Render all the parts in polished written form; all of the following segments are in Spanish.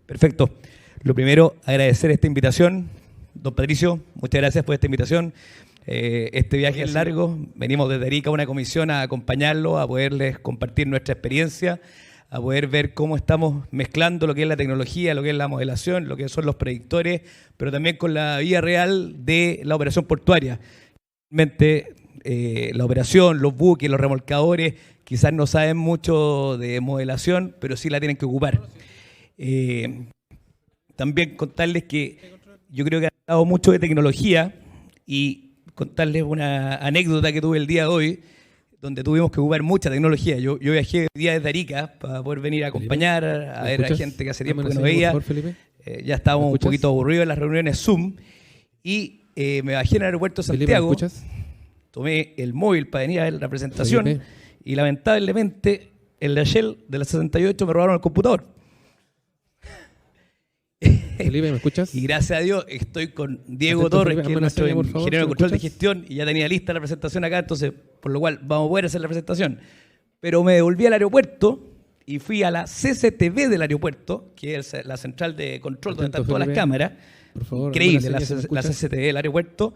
Perfecto. Lo primero, agradecer esta invitación. Don Patricio, muchas gracias por esta invitación. Este viaje es largo. Venimos desde Arica a una comisión a acompañarlo, a poderles compartir nuestra experiencia, a poder ver cómo estamos mezclando lo que es la tecnología, lo que es la modelación, lo que son los predictores, pero también con la vida real de la operación portuaria. Realmente, la operación, los buques, los remolcadores, quizás no saben mucho de modelación, pero sí la tienen que ocupar. También contarles que yo creo que han hablado mucho de tecnología y contarles una anécdota que tuve el día de hoy, donde tuvimos que ocupar mucha tecnología. Yo viajé el día desde Arica para poder venir a acompañar, a ver a gente que hace tiempo que no veía. Por favor, Ya estábamos un poquito aburridos en las reuniones Zoom y me bajé en el aeropuerto de Santiago, tomé el móvil para venir a ver la presentación y lamentablemente en la Shell de la 68 me robaron el computador. Felipe, ¿me escuchas? Y gracias a Dios estoy con Diego Torres, que es nuestro ingeniero de control de gestión, y ya tenía lista la presentación acá, entonces por lo cual vamos a poder hacer la presentación. Pero me devolví al aeropuerto y fui a la CCTV del aeropuerto, que es la central de control donde están todas las cámaras. Por favor, increíble la CCTV del aeropuerto,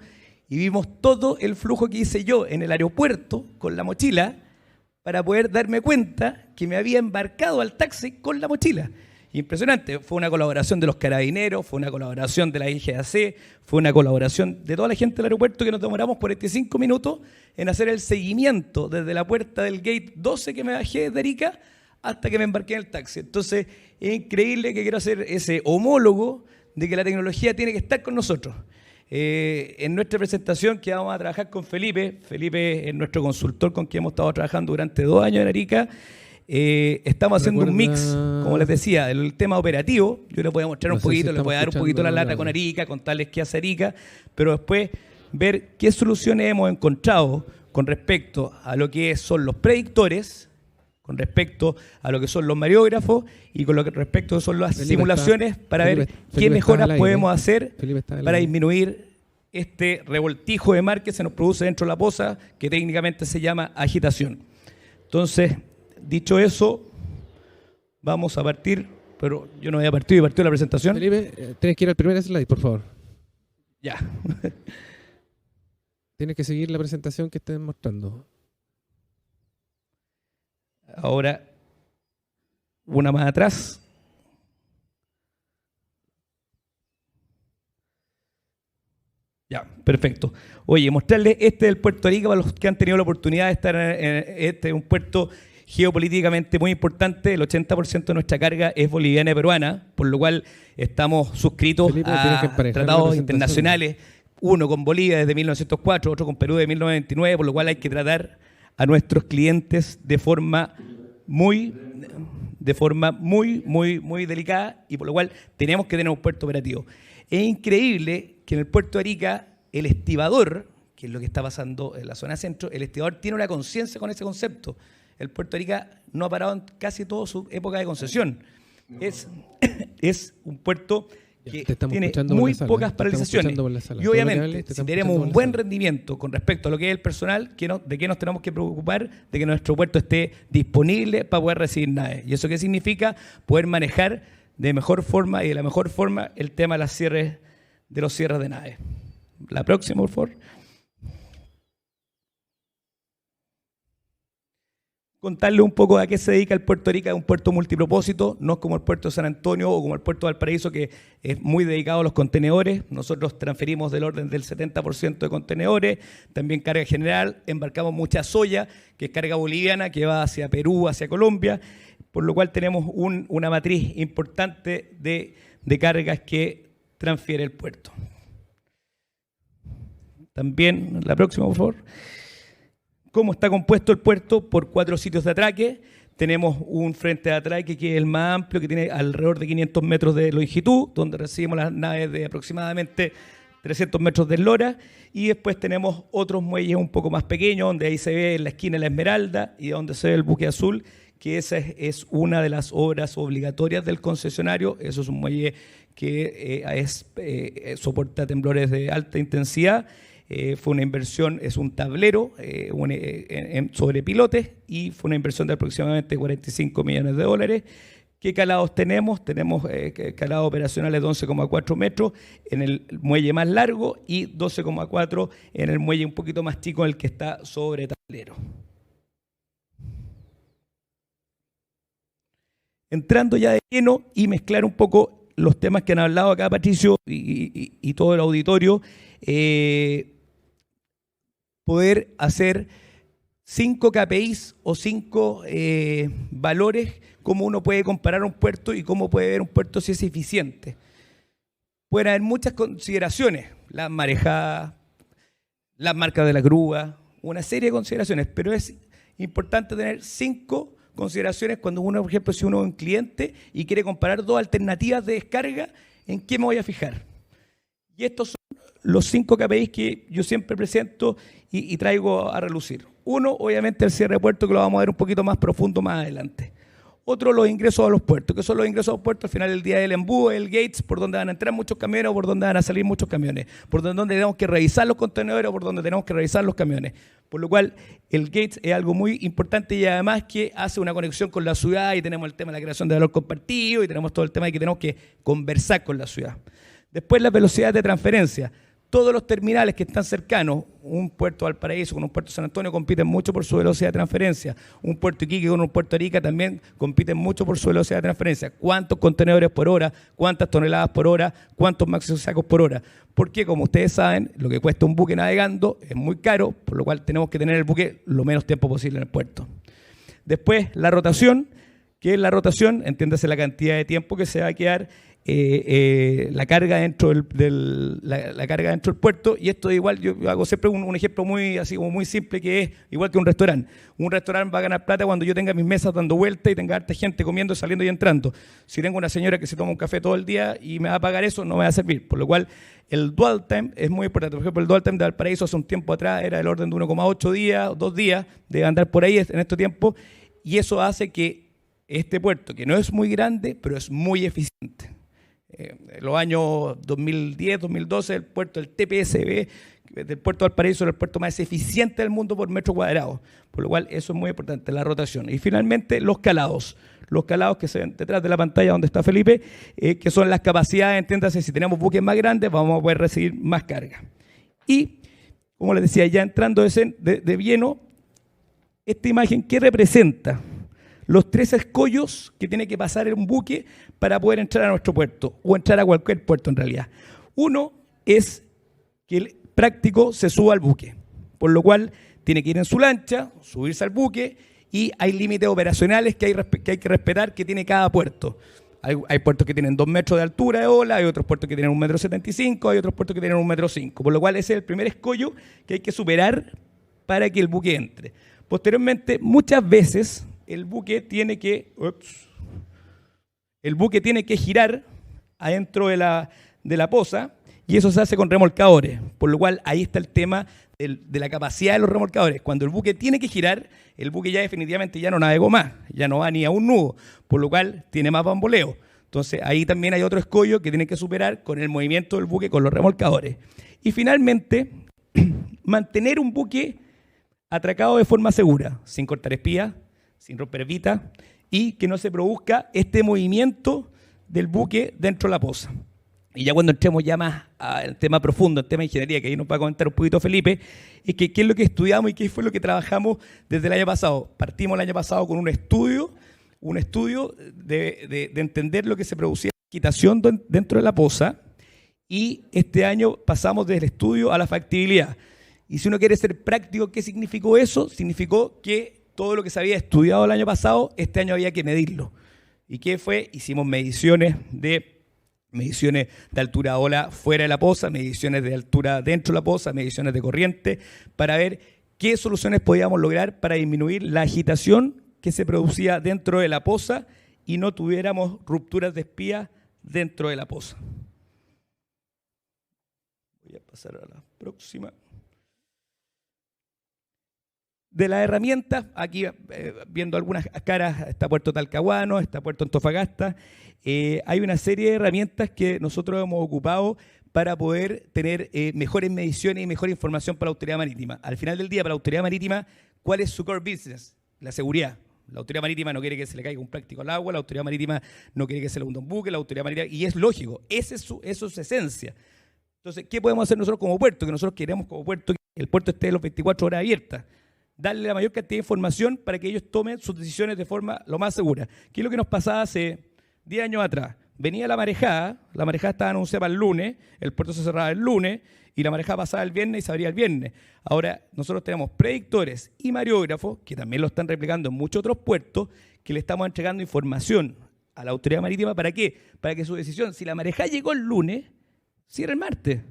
y vimos todo el flujo que hice yo en el aeropuerto con la mochila para poder darme cuenta que me había embarcado al taxi con la mochila. Impresionante, fue una colaboración de los carabineros, fue una colaboración de la IGAC, fue una colaboración de toda la gente del aeropuerto, que nos demoramos 45 minutos en hacer el seguimiento desde la puerta del gate 12 que me bajé de Arica hasta que me embarqué en el taxi. Entonces es increíble que quiero hacer ese homólogo de que la tecnología tiene que estar con nosotros. En nuestra presentación que vamos a trabajar con Felipe es nuestro consultor con quien hemos estado trabajando durante 2 años en Arica. Estamos haciendo un mix, como les decía, del tema operativo. Yo les voy a mostrar un poquito, les voy a dar un poquito la lata con Arica, contarles qué hace Arica, pero después ver qué soluciones hemos encontrado con respecto a lo que son los predictores, con respecto a lo que son los mariógrafos y con lo que respecto son las simulaciones para ver qué mejoras podemos hacer para disminuir este revoltijo de mar que se nos produce dentro de la poza, que técnicamente se llama agitación. Entonces, dicho eso, vamos a partir, pero yo no había partido y partió la presentación. Felipe, tienes que ir al primer slide, por favor. Ya. Tienes que seguir la presentación que estén mostrando. Ahora, una más atrás. Ya, perfecto. Oye, mostrarles este del Puerto Arica para los que han tenido la oportunidad de estar en este es un puerto geopolíticamente muy importante. El 80% de nuestra carga es boliviana y peruana, por lo cual estamos suscritos a tratados internacionales, uno con Bolivia desde 1904, otro con Perú de 1929, por lo cual hay que tratar a nuestros clientes de forma muy delicada, y por lo cual tenemos que tener un puerto operativo. Es increíble que en el puerto de Arica el estibador, que es lo que está pasando en la zona centro, el estibador tiene una conciencia con ese concepto. El puerto de Arica no ha parado en casi toda su época de concesión. Es un puerto que tiene muy pocas paralizaciones. Y obviamente, si tenemos un buen rendimiento con respecto a lo que es el personal, ¿de qué nos tenemos que preocupar? De que nuestro puerto esté disponible para poder recibir naves. ¿Y eso qué significa? Poder manejar de mejor forma y de la mejor forma el tema de los cierres de naves. La próxima, por favor. Contarle un poco a qué se dedica el Puerto Arica. Es un puerto multipropósito, no es como el puerto de San Antonio o como el puerto de Valparaíso, que es muy dedicado a los contenedores. Nosotros transferimos del orden del 70% de contenedores, también carga general, embarcamos mucha soya, que es carga boliviana, que va hacia Perú, hacia Colombia, por lo cual tenemos una matriz importante de cargas que transfiere el puerto. También, la próxima, por favor. ¿Cómo está compuesto el puerto? Por 4 sitios de atraque. Tenemos un frente de atraque que es el más amplio, que tiene alrededor de 500 metros de longitud, donde recibimos las naves de aproximadamente 300 metros de eslora. Y después tenemos otros muelles un poco más pequeños, donde ahí se ve en la esquina la Esmeralda y donde se ve el buque azul, que esa es una de las obras obligatorias del concesionario. Eso es un muelle que soporta temblores de alta intensidad. Fue una inversión, es un tablero sobre pilotes, y fue una inversión de aproximadamente $45 millones, ¿Qué calados tenemos? Tenemos calados operacionales de 11,4 metros en el muelle más largo y 12,4 en el muelle un poquito más chico, el que está sobre tablero. Entrando ya de lleno y mezclar un poco los temas que han hablado acá Patricio y todo el auditorio, poder hacer 5 KPIs o 5 valores, cómo uno puede comparar un puerto y cómo puede ver un puerto si es eficiente. Pueden haber muchas consideraciones, las marejadas, las marcas de la grúa, una serie de consideraciones, pero es importante tener 5 consideraciones cuando uno, por ejemplo, si uno es un cliente y quiere comparar 2 alternativas de descarga, ¿en qué me voy a fijar? Y estos son los 5 KPIs que yo siempre presento y traigo a relucir. Uno, obviamente, el cierre de puerto, que lo vamos a ver un poquito más profundo más adelante. Otro, los ingresos a los puertos, que son los ingresos a los puertos al final del día del embudo, el gates, por donde van a entrar muchos camiones o por donde van a salir muchos camiones, por donde tenemos que revisar los contenedores o por donde tenemos que revisar los camiones. Por lo cual, el gates es algo muy importante y además que hace una conexión con la ciudad y tenemos el tema de la creación de valor compartido y tenemos todo el tema de que tenemos que conversar con la ciudad. Después, las velocidades de transferencia. Todos los terminales que están cercanos, un puerto de Valparaíso con un puerto de San Antonio, compiten mucho por su velocidad de transferencia. Un puerto Iquique con un puerto Arica también compiten mucho por su velocidad de transferencia. ¿Cuántos contenedores por hora? ¿Cuántas toneladas por hora? ¿Cuántos máximos sacos por hora? Porque, como ustedes saben, lo que cuesta un buque navegando es muy caro, por lo cual tenemos que tener el buque lo menos tiempo posible en el puerto. Después, la rotación. ¿Qué es la rotación? Entiéndase la cantidad de tiempo que se va a quedar la carga dentro la carga dentro del puerto, y esto igual yo hago siempre un ejemplo muy así como muy simple, que es igual que un restaurante. Un restaurante va a ganar plata cuando yo tenga mis mesas dando vueltas y tenga harta gente comiendo, saliendo y entrando. Si tengo una señora que se toma un café todo el día y me va a pagar eso, no me va a servir. Por lo cual el dwell time es muy importante. Por ejemplo, el dwell time de Valparaíso hace un tiempo atrás era del orden de 1,8 días, 2 días, de andar por ahí en este tiempo, y eso hace que este puerto, que no es muy grande, pero es muy eficiente. En los años 2010, 2012, el puerto del TPSB, del puerto de Valparaíso, era el puerto más eficiente del mundo por metro cuadrado, por lo cual eso es muy importante, la rotación. Y finalmente, los calados que se ven detrás de la pantalla donde está Felipe, que son las capacidades, entiéndase, si tenemos buques más grandes, vamos a poder recibir más carga. Y, como les decía, ya entrando de lleno, esta imagen, ¿qué representa? Los 3 escollos que tiene que pasar en un buque para poder entrar a nuestro puerto, o entrar a cualquier puerto en realidad. Uno es que el práctico se suba al buque, por lo cual tiene que ir en su lancha, subirse al buque, y hay límites operacionales que hay que respetar que tiene cada puerto. Hay puertos que tienen 2 metros de altura de ola, hay otros puertos que tienen 1,75 m, hay otros puertos que tienen 1,5 m, por lo cual ese es el primer escollo que hay que superar para que el buque entre. Posteriormente, muchas veces el buque tiene que girar adentro de la poza, y eso se hace con remolcadores, por lo cual ahí está el tema de la capacidad de los remolcadores. Cuando el buque tiene que girar, el buque ya definitivamente ya no navegó más, ya no va ni a un nudo, por lo cual tiene más bamboleo. Entonces ahí también hay otro escollo que tiene que superar con el movimiento del buque con los remolcadores. Y finalmente, mantener un buque atracado de forma segura, sin cortar espías, sin romper vitas, y que no se produzca este movimiento del buque dentro de la poza. Y ya cuando entremos ya más al tema profundo, el tema de ingeniería, que ahí nos va a comentar un poquito Felipe, es que qué es lo que estudiamos y qué fue lo que trabajamos desde el año pasado. Partimos el año pasado con un estudio de entender lo que se producía en quitación dentro de la poza, y este año pasamos del estudio a la factibilidad. Y si uno quiere ser práctico, ¿qué significó eso? Significó que todo lo que se había estudiado el año pasado, este año había que medirlo. ¿Y qué fue? Hicimos mediciones de altura de ola fuera de la poza, mediciones de altura dentro de la poza, mediciones de corriente, para ver qué soluciones podíamos lograr para disminuir la agitación que se producía dentro de la poza y no tuviéramos rupturas de espía dentro de la poza. Voy a pasar a la próxima. De las herramientas, aquí viendo algunas caras, está Puerto Talcahuano, está Puerto Antofagasta, hay una serie de herramientas que nosotros hemos ocupado para poder tener mejores mediciones y mejor información para la autoridad marítima. Al final del día, para la autoridad marítima, ¿cuál es su core business? La seguridad. La autoridad marítima no quiere que se le caiga un práctico al agua, la autoridad marítima no quiere que se le hunda un buque, la autoridad marítima, y es lógico, eso es su esencia. Entonces, ¿qué podemos hacer nosotros como puerto? Que nosotros queremos como puerto que el puerto esté las 24 horas abiertas. Darle la mayor cantidad de información para que ellos tomen sus decisiones de forma lo más segura. ¿Qué es lo que nos pasaba hace 10 años atrás? Venía la marejada estaba anunciada para el lunes, el puerto se cerraba el lunes y la marejada pasaba el viernes y se abría el viernes. Ahora nosotros tenemos predictores y mareógrafos, que también lo están replicando en muchos otros puertos, que le estamos entregando información a la autoridad marítima. ¿Para qué? Para que su decisión, si la marejada llegó el lunes, cierre el martes.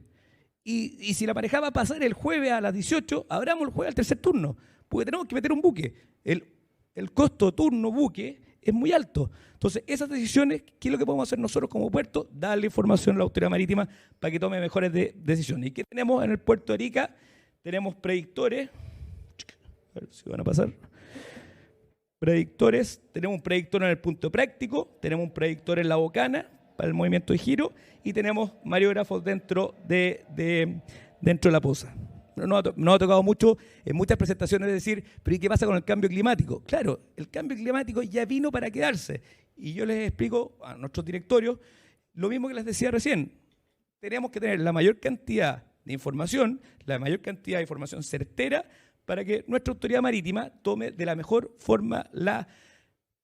Y si la marejada va a pasar el jueves a las 18, abramos el jueves al tercer turno, porque tenemos que meter un buque. El costo turno buque es muy alto. Entonces, esas decisiones, ¿qué es lo que podemos hacer nosotros como puerto? Darle información a la autoridad marítima para que tome mejores decisiones. ¿Y qué tenemos en el puerto de Arica? Tenemos predictores. A ver si van a pasar. Predictores. Tenemos un predictor en el punto práctico. Tenemos un predictor en la bocana para el movimiento de giro. Y tenemos mareógrafos dentro de la poza. Nos ha tocado mucho en muchas presentaciones decir, pero ¿y qué pasa con el cambio climático? Claro, el cambio climático ya vino para quedarse. Y yo les explico a nuestros directorios lo mismo que les decía recién. Tenemos que tener la mayor cantidad de información, la mayor cantidad de información certera para que nuestra autoridad marítima tome de la mejor forma la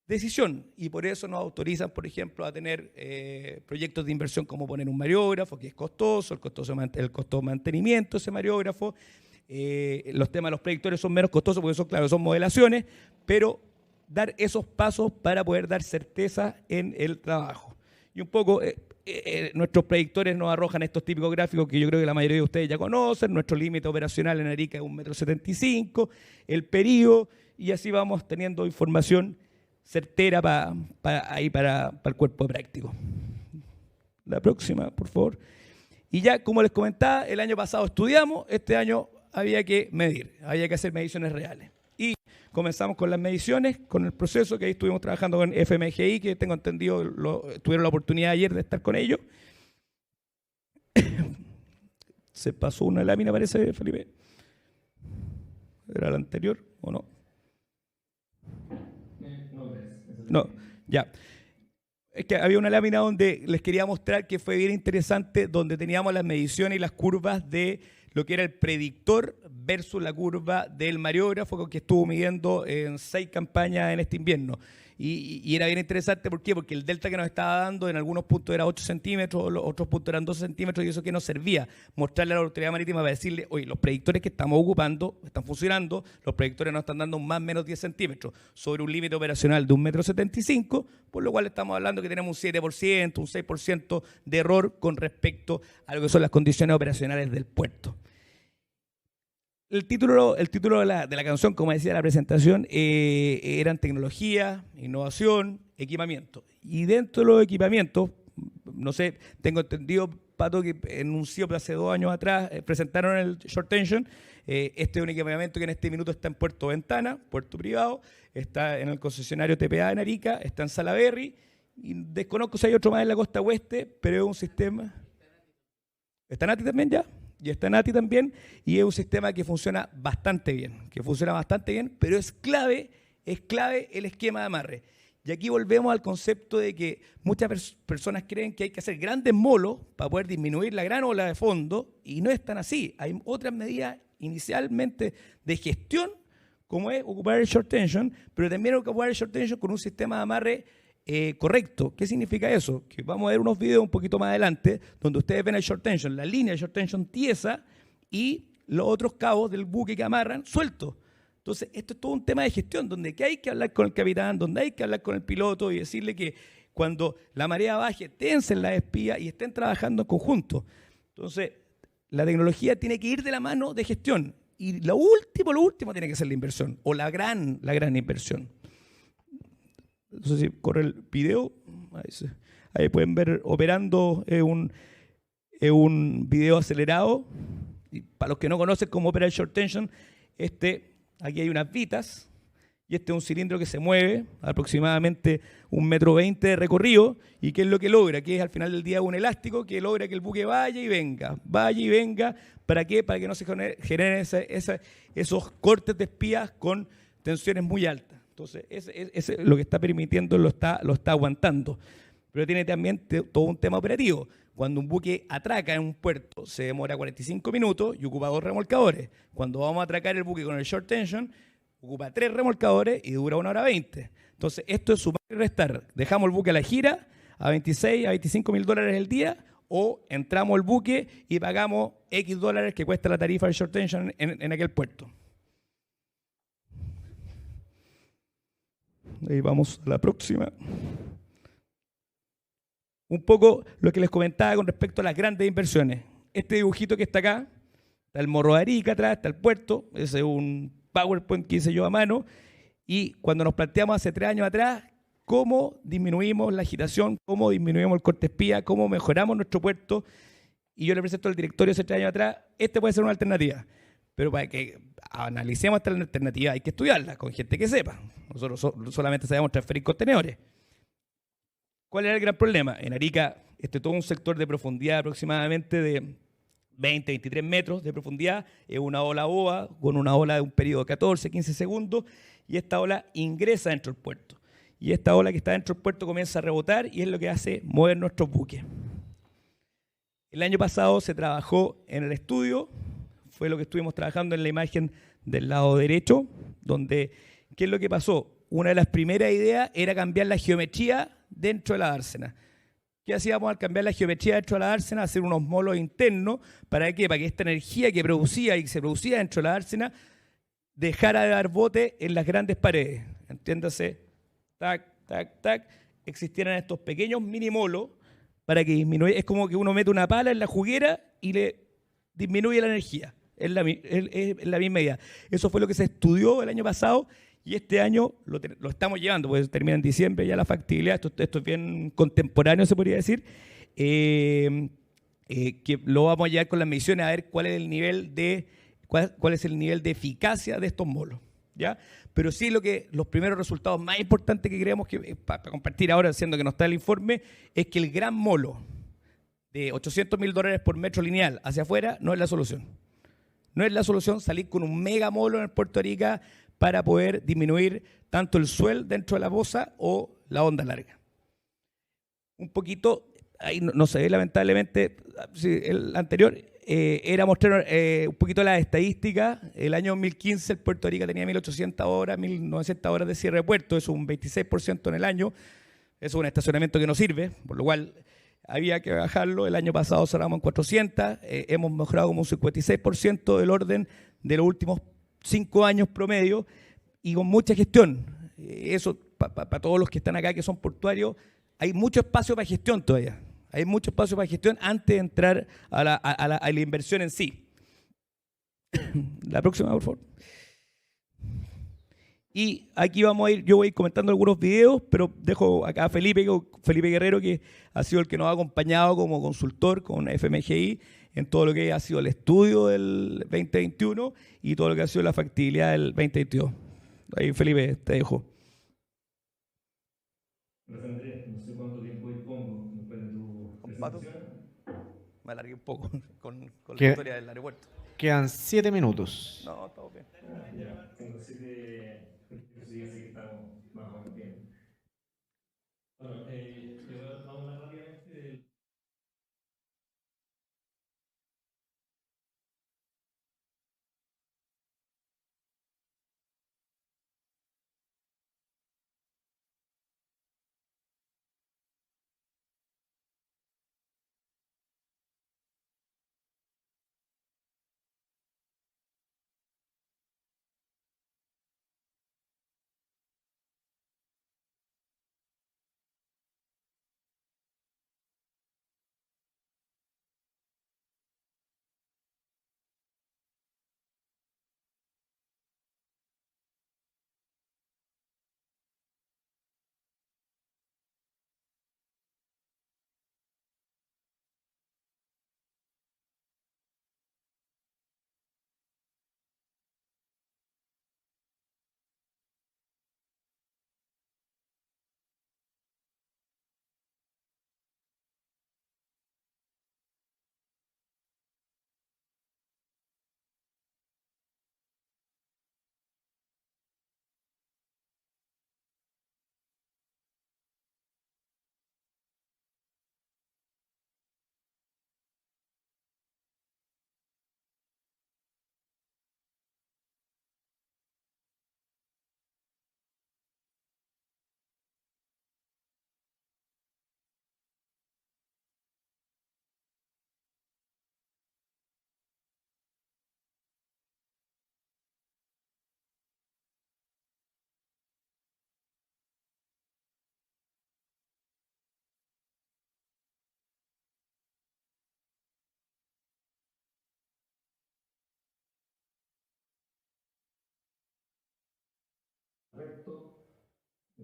decisión. Y por eso nos autorizan, por ejemplo, a tener proyectos de inversión como poner un mareógrafo, que es costoso, el costo de mantenimiento de ese mareógrafo. Los temas de los predictores son menos costosos porque son modelaciones, pero dar esos pasos para poder dar certeza en el trabajo. Y un poco nuestros predictores nos arrojan estos típicos gráficos que yo creo que la mayoría de ustedes ya conocen. Nuestro límite operacional en Arica es 1,75 m, el periodo, y así vamos teniendo información certera para el cuerpo práctico. La próxima, por favor. Y ya, como les comentaba, el año pasado estudiamos, este año había que medir, había que hacer mediciones reales. Y comenzamos con las mediciones, con el proceso que ahí estuvimos trabajando con FMGI, que tengo entendido, tuvieron la oportunidad ayer de estar con ellos. Se pasó una lámina, parece, Felipe. ¿Era la anterior o no? No, ya. Es que había una lámina donde les quería mostrar que fue bien interesante, donde teníamos las mediciones y las curvas de lo que era el predictor versus la curva del mareógrafo que estuvo midiendo en 6 campañas en este invierno. Y era bien interesante, ¿por qué? Porque el delta que nos estaba dando en algunos puntos era 8 centímetros, otros puntos eran 12 centímetros, y eso que nos servía, mostrarle a la autoridad marítima para decirle, oye, los predictores que estamos ocupando están funcionando, los predictores nos están dando un más o menos 10 centímetros sobre un límite operacional de 1,75 m, por lo cual estamos hablando que tenemos un 7%, un 6% de error con respecto a lo que son las condiciones operacionales del puerto. El título de la canción, como decía la presentación, eran tecnología, innovación, equipamiento. Y dentro de los equipamientos, no sé, tengo entendido, Pato, que en un CIOP hace 2 años atrás presentaron el Short Tension. Este es un equipamiento que en este minuto está en Puerto Ventana, puerto privado, está en el concesionario TPA en Arica, está en Salaberry, y desconozco si hay otro más en la costa oeste, pero es un sistema... ¿Está Nati también ya? Y está Nati también, y es un sistema que funciona bastante bien, pero es clave el esquema de amarre. Y aquí volvemos al concepto de que muchas personas creen que hay que hacer grandes molos para poder disminuir la gran ola de fondo, y no es tan así. Hay otras medidas inicialmente de gestión, como es ocupar el short tension, pero también ocupar el short tension con un sistema de amarre correcto. ¿Qué significa eso? Que vamos a ver unos videos un poquito más adelante donde ustedes ven el short tension, la línea de short tension tiesa y los otros cabos del buque que amarran sueltos. Entonces, esto es todo un tema de gestión donde que hay que hablar con el capitán, donde hay que hablar con el piloto y decirle que cuando la marea baje, tensen la espía y estén trabajando en conjunto. Entonces, la tecnología tiene que ir de la mano de gestión. Y lo último tiene que ser la inversión, o la gran inversión. No sé si corre el video. Ahí pueden ver operando un video acelerado. Y para los que no conocen cómo opera el short tension, aquí hay unas vitas y este es un cilindro que se mueve aproximadamente 1,20 m de recorrido. ¿Y qué es lo que logra? Que es al final del día un elástico que logra que el buque vaya y venga. ¿Para qué? Para que no se generen esos cortes de espías con tensiones muy altas. Entonces, ese lo que está permitiendo lo está aguantando. Pero tiene también todo un tema operativo. Cuando un buque atraca en un puerto, se demora 45 minutos y ocupa 2 remolcadores. Cuando vamos a atracar el buque con el short tension, ocupa 3 remolcadores y dura 1 hora 20. Entonces, esto es sumar y restar. Dejamos el buque a la gira a 26, a 25 mil dólares el día, o entramos al buque y pagamos X dólares que cuesta la tarifa del short tension en aquel puerto. Ahí vamos a la próxima. Un poco lo que les comentaba con respecto a las grandes inversiones. Este dibujito que está acá, está el Morro de Arica atrás, está el puerto, ese es un PowerPoint que hice yo a mano, y cuando nos planteamos hace 3 años atrás cómo disminuimos la agitación, cómo disminuimos el corte espía, cómo mejoramos nuestro puerto, y yo le presento al directorio hace 3 años atrás, este puede ser una alternativa. Pero para que analicemos esta alternativa hay que estudiarla con gente que sepa. Nosotros solamente sabemos transferir contenedores. ¿Cuál era el gran problema? En Arica, todo un sector de profundidad aproximadamente de 20, 23 metros de profundidad, es una ola boba con una ola de un periodo de 14, 15 segundos, y esta ola ingresa dentro del puerto. Y esta ola que está dentro del puerto comienza a rebotar y es lo que hace mover nuestros buques. El año pasado se trabajó en el estudio, fue lo que estuvimos trabajando en la imagen del lado derecho, donde, ¿qué es lo que pasó? Una de las primeras ideas era cambiar la geometría dentro de la dársena. ¿Qué hacíamos al cambiar la geometría dentro de la dársena? Hacer unos molos internos. ¿Para qué? Para que esta energía que producía y que se producía dentro de la dársena dejara de dar bote en las grandes paredes. Entiéndase, tac, tac, tac, existieran estos pequeños mini molos para que disminuya. Es como que uno mete una pala en la juguera y le disminuye la energía. Es la misma idea. Eso fue lo que se estudió el año pasado y este año lo estamos llevando, pues termina en diciembre ya la factibilidad. Esto es bien contemporáneo, se podría decir. Que lo vamos a llevar con las mediciones a ver cuál es el nivel de eficacia de estos molos, ¿ya? Pero sí los primeros resultados más importantes que creemos que para compartir ahora, siendo que no está el informe, es que el gran molo de 800 mil dólares por metro lineal hacia afuera no es la solución. No es la solución salir con un mega molo en el Puerto Arica para poder disminuir tanto el swell dentro de la boza o la onda larga. Un poquito, ahí no se ve lamentablemente, sí, el anterior era mostrar un poquito las estadísticas. El año 2015 el Puerto Arica tenía 1.800 horas, 1.900 horas de cierre de puerto, eso es un 26% en el año, eso es un estacionamiento que no sirve, por lo cual había que bajarlo. El año pasado cerramos en 400, hemos mejorado como un 56% del orden de los últimos 5 años promedio y con mucha gestión. Eso, para todos los que están acá que son portuarios, hay mucho espacio para gestión todavía. Hay mucho espacio para gestión antes de entrar a la inversión en sí. La próxima, por favor. Y aquí vamos a ir, yo voy a ir comentando algunos videos, pero dejo acá a Felipe Guerrero, que ha sido el que nos ha acompañado como consultor con FMGI en todo lo que ha sido el estudio del 2021 y todo lo que ha sido la factibilidad del 2022. Ahí, Felipe, te dejo. Gracias, Andrés. No sé cuánto tiempo dispongo después de tu presentación. Me alargué un poco con la historia del aeropuerto. Quedan 7 minutos. No, estamos bien. Ya, tengo 7, sí, así que estamos más o menos bien. Bueno, vamos a hablar rápidamente del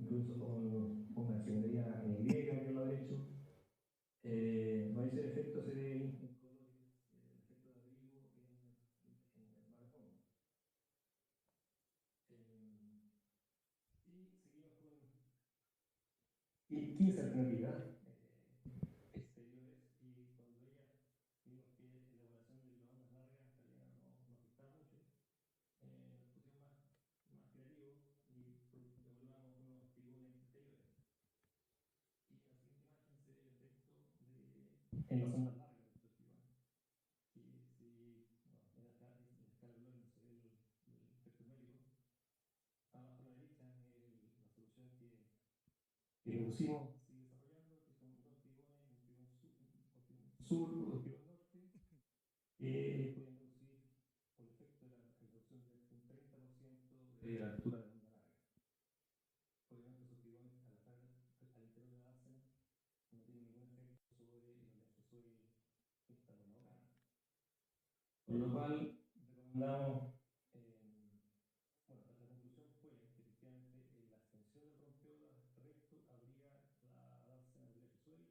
incluso con una ingeniería griega que lo ha hecho. No dice el efecto ese de incolor, el efecto de abrigo en el mar fondo. Y seguimos con 15 alternativas exteriores y cuando ella vimos que la elaboración de las ondas largas en realidad no afectaba mucho, nos pusimos más creativos y evaluamos unos trigones exteriores. Y en la siguiente imagen se ve el efecto en las ondas largas de estos trigones. En la escala de Bloch no se ve el efecto numérico. Abajo a la derecha la solución que pusimos sigue desarrollando, que son dos trigones, un trigón sur, un trigón norte, que pueden reducir por efecto de la reducción de un 30% de la altura de onda larga. Obviamente esos trigones al estar al interior de la dársena no tienen ningún efecto sobre el oleaje suel que está por la bocana. Con lo cual recomendamos la conclusión fue que efectivamente la extensión del rompeolas recto abría la dársena del oleaje suel,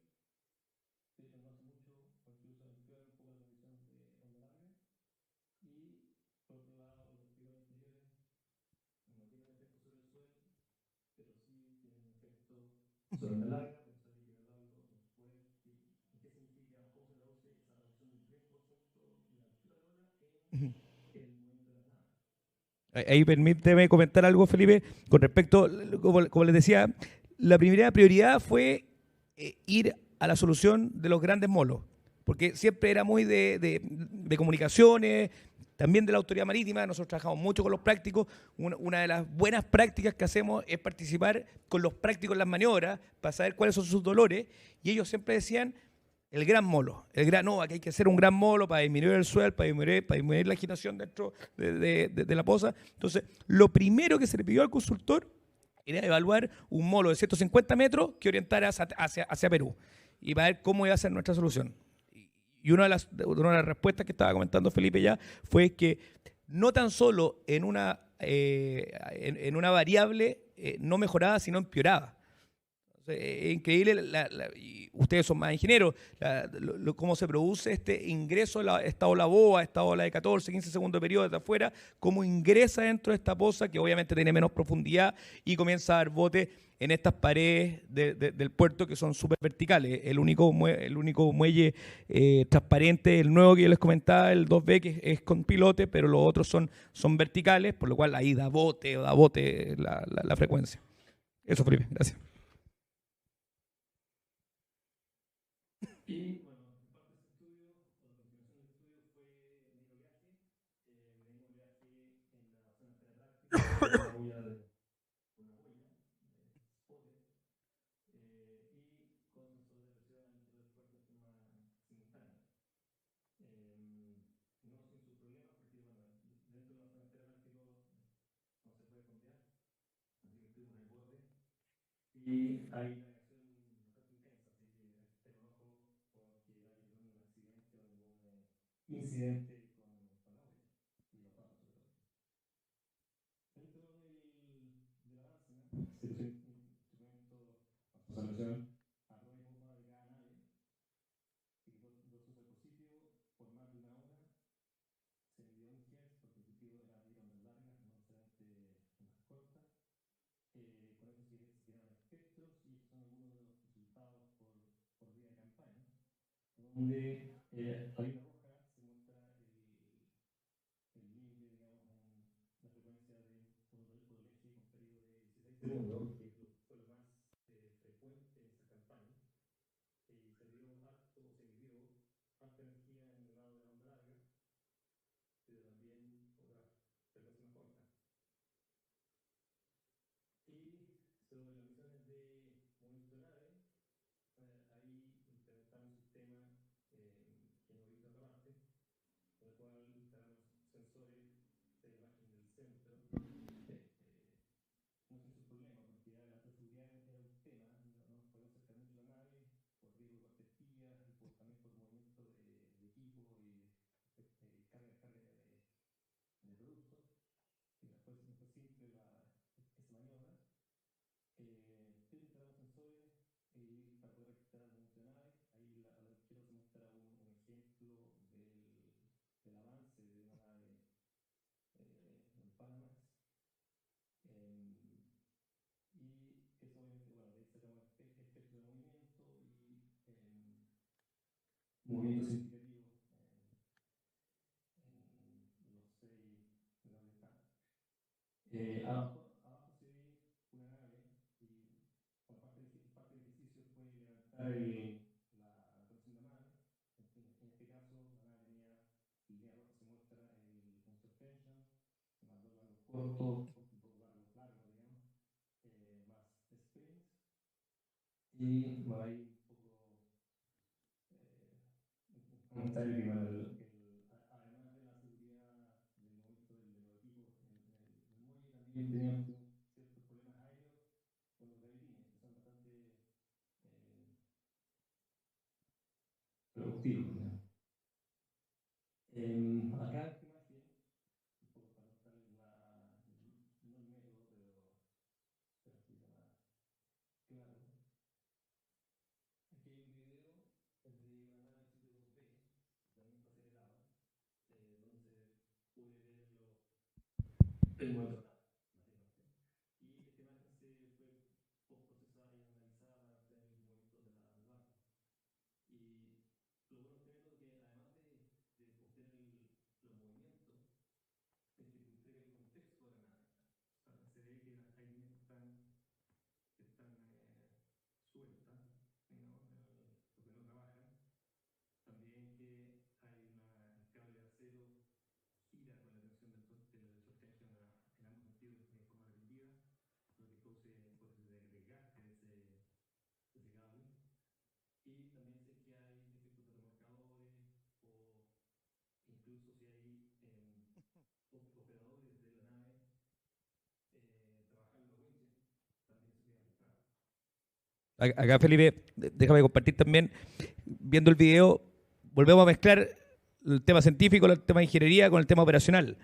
pero no hace mucho o incluso empeora un poco la condición de onda larga. Y por otro lado, los trigones interiores no tienen efecto sobre el suelo, pero sí tienen un efecto sobre onda larga, por eso hay que evaluarlo después. ¿Y qué significa? ¿Cómo se traduce esa reducción del 30% de la altura de la ola en el movimiento de las naves? Ahí permíteme comentar algo, Felipe, con respecto, como les decía, la primera prioridad fue ir a la solución de los grandes molos, porque siempre era muy de comunicaciones, también de la autoridad marítima. Nosotros trabajamos mucho con los prácticos. Una de las buenas prácticas que hacemos es participar con los prácticos en las maniobras para saber cuáles son sus dolores, y ellos siempre decían el gran molo, el gran OVA, que hay que hacer un gran molo para disminuir el suelo, para disminuir la agitación dentro de la poza. Entonces, lo primero que se le pidió al consultor era evaluar un molo de 150 metros que orientara hacia Perú y para ver cómo iba a ser nuestra solución. Y una de las respuestas que estaba comentando Felipe ya fue que no tan solo en en una variable no mejoraba, sino empeoraba. Es increíble, y ustedes son más ingenieros, cómo se produce este ingreso de esta ola boa, esta ola de 14, 15 segundos de periodo desde afuera, cómo ingresa dentro de esta poza que obviamente tiene menos profundidad y comienza a dar bote en estas paredes del puerto que son súper verticales. El único muelle transparente, el nuevo que yo les comentaba, el 2B, que es con pilote, pero los otros son verticales, por lo cual ahí da bote la frecuencia. Eso, Felipe, gracias. Y bueno, en parte de este estudio, o la continuación del estudio, fue medir oleaje. Medimos oleaje en la zona penetrante, una boya spotter, y con sensores de presión al interior del puerto en forma simultánea. No sin sus problemas, porque bueno, dentro de la zona Atlántico no se puede fondear, así que estuvimos en el borde. Y hay navegación bastante intensa, así que hay que tener un ojo porque da que tener un accidente o ningún incidente con la olla y los datos sobre todo. Dentro de la dársena se pusieron instrumentos bajo observación a prueba y bomba de cada nave, y dos usos al positivo por más de una hora. Se midió un Hz porque el objetivo era medir ondas largas, no necesariamente ondas cortas. Con eso se generaron espectros, y estos son algunos de los resultados por día de campaña, donde la línea roja se muestra el límite, digamos, en la frecuencia de fotoleche con periodo de 16 segundos, que fue lo más frecuente en esa campaña. Se midió alta energía en el lado de la onda larga, pero también otras frecuencias más cortas. Y sobre las misiones de movimiento de nave, ahí implementamos un sistema que no he visto en otra parte, en el cual instalamos sensores de la imagen del centro, no sin sus problemas, porque la seguridad era un tema, no nos podíamos acercar mucho a la nave por riesgo de corte de espías y también por movimiento de equipo y carga de productos. Y no fue simple esa maniobra. y para poder registrar el movimiento de la nave. Ahí a la izquierda se muestra un ejemplo del avance de una nave en Panamax. Y eso obviamente, bueno, de ahí sacamos espectro de movimiento y movimiento significativo en los 6 grados de escala. Abajo se ve una nave y bueno, parte del ejercicio fue levantar la conexión de la nave. En este caso, la nave tenía, en línea roja se muestra un short tension, más dos largos cortos, dos largos largos, digamos, más springs. Y bueno, ahí un poco un comentario que bueno, además de la seguridad del movimiento de los equipos en el muelle, también teníamos ciertos problemas aéreos con los gavetines, que son bastante productivos, ¿no? Acá esta imagen, un poco para mostrar no el método, pero un poquito más claro. Aquí hay un video de una nave tipo 2B, también fue acelerado, donde se puede ver el movimiento de la nave, básicamente. Y esta imagen se fue procesada y analizada para obtener el movimiento de la barca. Y lo bueno de este método es que además de obtener los movimientos, es que te entrega el contexto de la nave. O sea, se ve que hay líneas que están sueltas, ¿no? Porque no trabajan. También que hay el cable de acero gira con la tensión del short tension en ambos sentidos de forma repetida, lo que produce hipótesis de desgaste de ese cable. Y también sé que hay efectos de remolcadores o incluso si hay operadores de la nave trabajando los winches, también eso queda registrado. Acá, Felipe, déjame compartir también, viendo el video, volvemos a mezclar el tema científico, el tema de ingeniería con el tema operacional.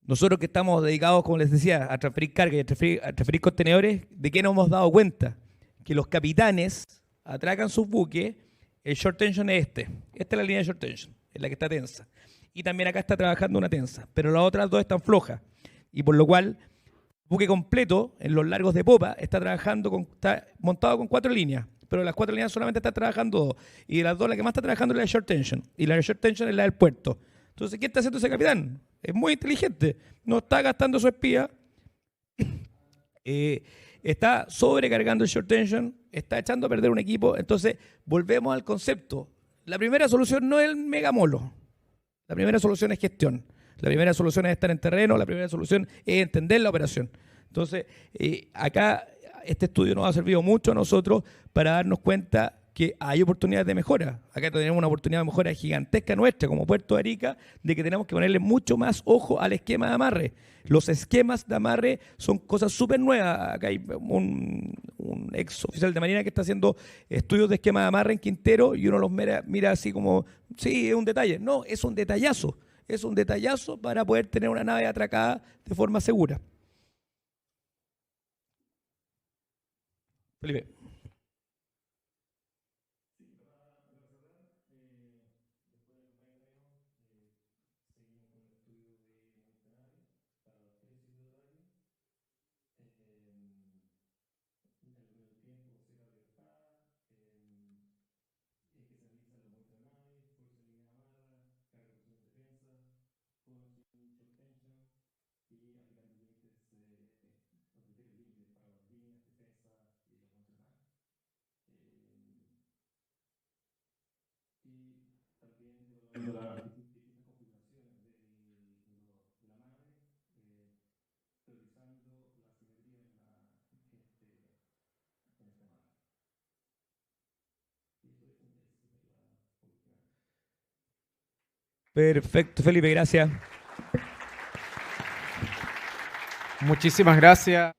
Nosotros que estamos dedicados, como les decía, a transferir carga y a transferir contenedores, ¿de qué nos hemos dado cuenta? Que los capitanes atracan sus buques, el short tension es este. Esta es la línea de short tension, es la que está tensa. Y también acá está trabajando una tensa, pero las otras dos están flojas. Y por lo cual, el buque completo, en los largos de popa, está montado con 4 líneas. Pero las 4 líneas solamente están trabajando 2. Y de las 2, la que más está trabajando es la de short tension. Y la de short tension es la del puerto. Entonces, ¿qué está haciendo ese capitán? Es muy inteligente. No está gastando su espía. Está sobrecargando el short tension. Está echando a perder un equipo. Entonces, volvemos al concepto. La primera solución no es el megamolo. La primera solución es gestión. La primera solución es estar en terreno. La primera solución es entender la operación. Entonces, acá este estudio nos ha servido mucho a nosotros para darnos cuenta que hay oportunidades de mejora. Acá tenemos una oportunidad de mejora gigantesca nuestra como Puerto de Arica, de que tenemos que ponerle mucho más ojo al esquema de amarre. Los esquemas de amarre son cosas súper nuevas. Acá hay un ex oficial de Marina que está haciendo estudios de esquema de amarre en Quintero y uno los mira así como, sí, es un detalle. No, es un detallazo. Es un detallazo para poder tener una nave atracada de forma segura. Felipe. Y aplicando límites, los criterios límites para las líneas, defensa y la funcional. Y también evaluando las distintas configuraciones de la nave, priorizando la simetría en esta nave. Y eso es la publicidad. Perfecto, Felipe, gracias. Muchísimas gracias.